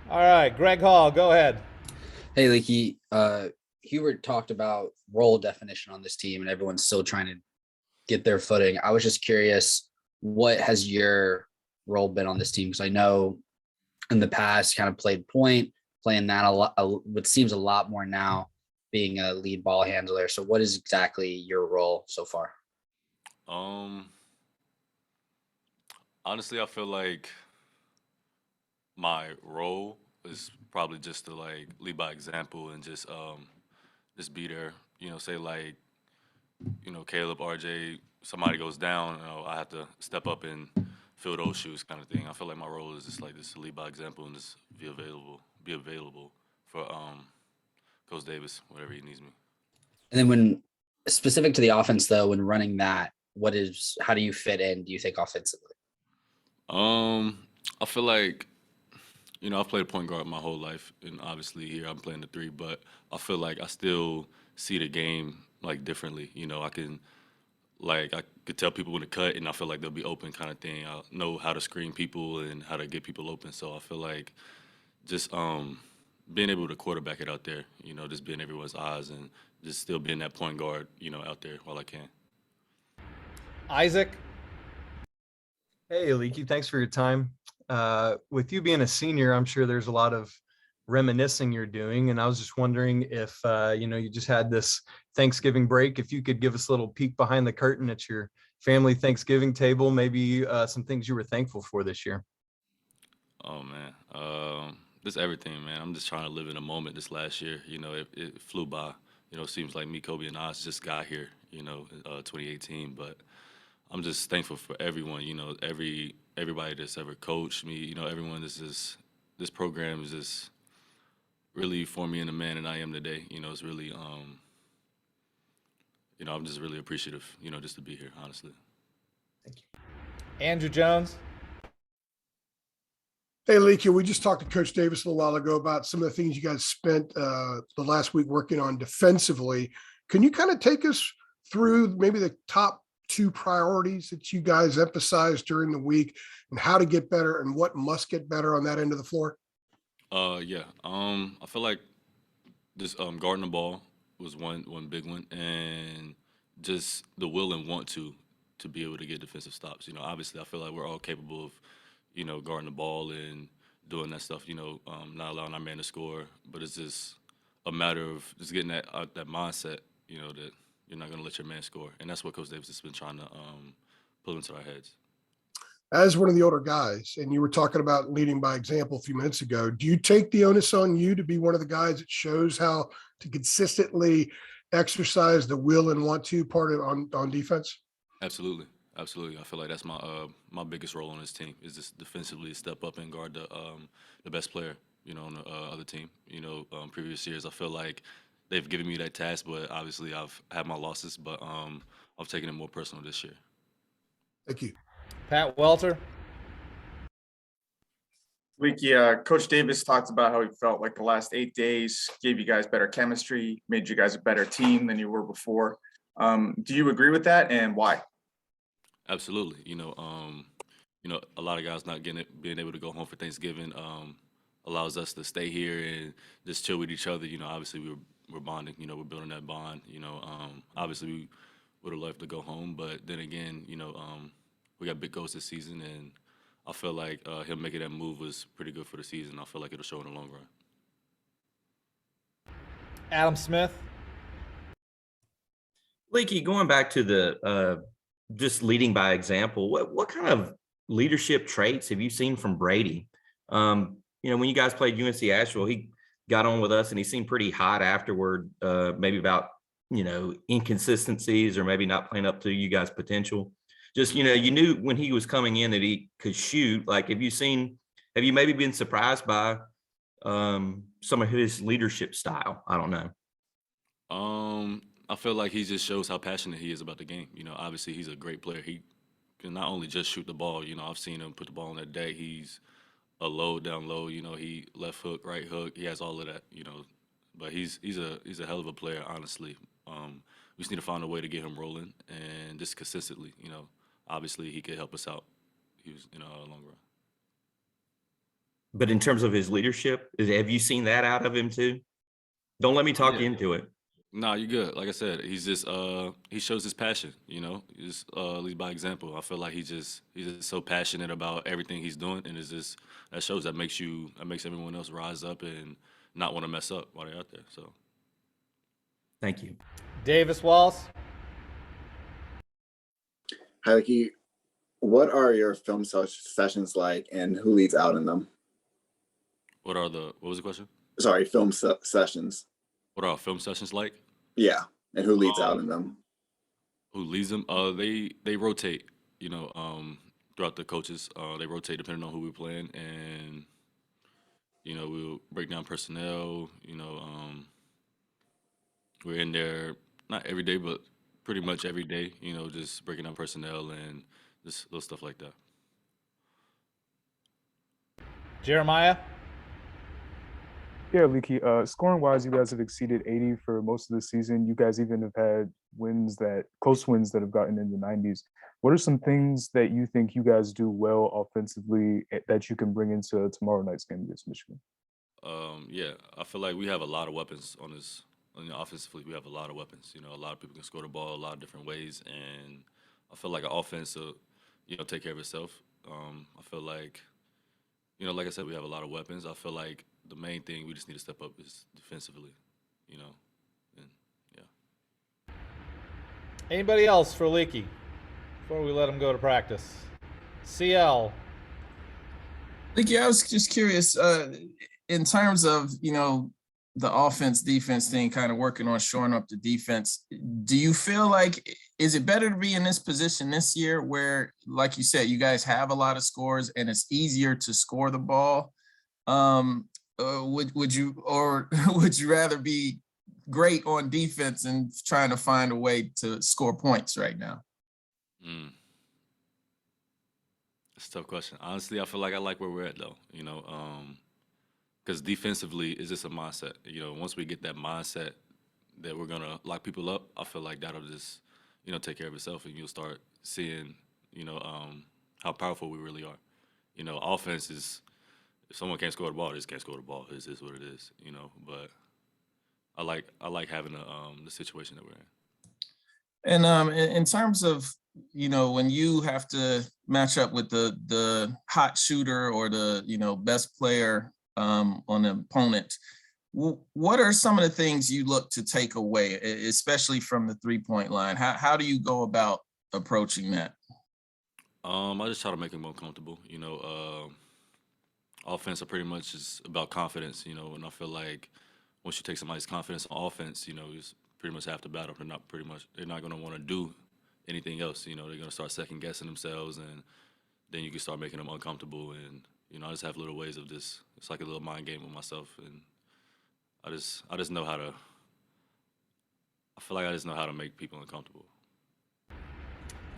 All right, Greg Hall, go ahead. Hey, Leaky. Hubert talked about role definition on this team, and everyone's still trying to get their footing. I was just curious, what has your role been on this team? Because I know in the past, kind of played point, playing that a lot, what seems a lot more now, being a lead ball handler. So, what is exactly your role so far? Um, Honestly, I feel like my role is probably just to like lead by example and just be there. Say like Caleb, RJ, somebody goes down, I have to step up and fill those shoes, kind of thing. I feel like my role is just like this to lead by example and just be available for Coach Davis, whatever he needs me. And then, when specific to the offense, though, when running that, how do you fit in, do you think, offensively? Um, I feel like I've played point guard my whole life, and obviously here I'm playing the three, but I feel like I still see the game like differently. I could tell people when to cut, and I feel like they'll be open, kind of thing. I know how to screen people and how to get people open. So I feel like just being able to quarterback it out there, just being everyone's eyes and just still being that point guard, out there while I can. Isaac. Hey, Leaky, thanks for your time. With you being a senior, I'm sure there's a lot of reminiscing you're doing, and I was just wondering if you just had this Thanksgiving break. If you could give us a little peek behind the curtain at your family Thanksgiving table, maybe some things you were thankful for this year. Oh man, just everything, man. I'm just trying to live in a moment. This last year, it flew by. It seems like me, Kobe, and Oz just got here. 2018, but I'm just thankful for everyone. Everybody that's ever coached me. Everyone. This program is just really formed me in the man that I am today. It's really I'm just really appreciative. Just to be here, honestly. Thank you. Andrew Jones. Hey, Leaky, we just talked to Coach Davis a little while ago about some of the things you guys spent the last week working on defensively. Can you kind of take us through maybe the top two priorities that you guys emphasized during the week and how to get better and what must get better on that end of the floor? Yeah. I feel like this guarding the ball was one big one, and just the will and want to be able to get defensive stops. Obviously, I feel like we're all capable of guarding the ball and doing that stuff. Not allowing our man to score, but it's just a matter of just getting that mindset. That you're not going to let your man score, and that's what Coach Davis has been trying to put into our heads. As one of the older guys, and you were talking about leading by example a few minutes ago, do you take the onus on you to be one of the guys that shows how to consistently exercise the will and want to part of on defense? Absolutely, absolutely. I feel like that's my biggest role on this team is just defensively step up and guard the best player. On the other team. Previous years I feel like they've given me that task, but obviously I've had my losses, but I've taken it more personal this year. Thank you. Pat Welter. Leaky, Coach Davis talked about how he felt like the last 8 days gave you guys better chemistry, made you guys a better team than you were before. Do you agree with that, and why? Absolutely. A lot of guys not being able to go home for Thanksgiving allows us to stay here and just chill with each other. Obviously we're bonding. We're building that bond. Obviously we would have loved to go home, but then again, we got big goals this season, and I feel like him making that move was pretty good for the season. I feel like it'll show in the long run. Adam Smith. Leaky, going back to the just leading by example, what kind of leadership traits have you seen from Brady? When you guys played UNC Asheville, he got on with us and he seemed pretty hot afterward, maybe about inconsistencies or maybe not playing up to you guys' potential. Just you knew when he was coming in that he could shoot. Like, have you maybe been surprised by some of his leadership style? I don't know. I feel like he just shows how passionate he is about the game. Obviously he's a great player. He can not only just shoot the ball. I've seen him put the ball on that day. He's a low down low. He left hook, right hook. He has all of that. But he's a hell of a player. Honestly, we just need to find a way to get him rolling and just consistently. Obviously he could help us out. He was in a long run. But in terms of his leadership, have you seen that out of him too? Don't let me talk you Yeah. into it. Nah, you good. Like I said, he's just he shows his passion, you know. He just leads by example. I feel like he's just so passionate about everything he's doing, and it's just that shows that makes everyone else rise up and not want to mess up while they're out there. So Thank you. Davis Walls. Hi, Leaky. What are your film sessions like, and who leads out in them? what was the question? Sorry, sessions. What are our film sessions like? Yeah, and who leads out Um, in them? who leads them? They rotate, you know, throughout the coaches. They rotate depending on who we're playing, and you know, we'll break down personnel. You know, we're in there not every day, but pretty much every day. You know, just breaking down personnel and just little stuff like that. Jeremiah. Yeah, Leaky. Scoring wise, you guys have exceeded 80 for most of the season. You guys even have had close wins that have gotten in the 90s. What are some things that you think you guys do well offensively that you can bring into tomorrow night's game against Michigan? Yeah, I feel like we have a lot of weapons on this. On the offensively, we have a lot of weapons. You know, a lot of people can score the ball a lot of different ways, and I feel like our offense will, you know, take care of itself. I feel like, you know, like I said, we have a lot of weapons. I feel like the main thing we just need to step up is defensively. You know, and yeah. Anybody else for Leaky before we let him go to practice? CL. Leaky, I was just curious, in terms of, the offense defense thing, kind of working on shoring up the defense. Do you feel like, is it better to be in this position this year where, like you said, you guys have a lot of scores and it's easier to score the ball? Would you would you rather be great on defense and trying to find a way to score points right now? It's a tough question. Honestly, I feel like I like where we're at though. You know, because defensively is just a mindset. You know, once we get that mindset that we're gonna lock people up, I feel like that'll just, you know, take care of itself, and you'll start seeing, you know, how powerful we really are. You know, offense is, if someone can't score the ball, they just can't score the ball. It's just what it is. You know, but I like having the situation that we're in. And in terms of, when you have to match up with the hot shooter or the, best player on the opponent, what are some of the things you look to take away, especially from the 3-point line? How do you go about approaching that? I just try to make them more comfortable. You know, offense are pretty much just about confidence. You know, and I feel like once you take somebody's confidence on offense, you know, it's pretty much half the battle. They're not going to want to do anything else. You know, they're going to start second guessing themselves, and then you can start making them uncomfortable. And you know, I just have little ways of this. It's like a little mind game with myself, and I just know how to. I feel like I just know how to make people uncomfortable.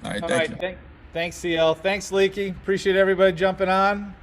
All right, All thank right. you. Thanks, CL. Thanks, Leaky. Appreciate everybody jumping on.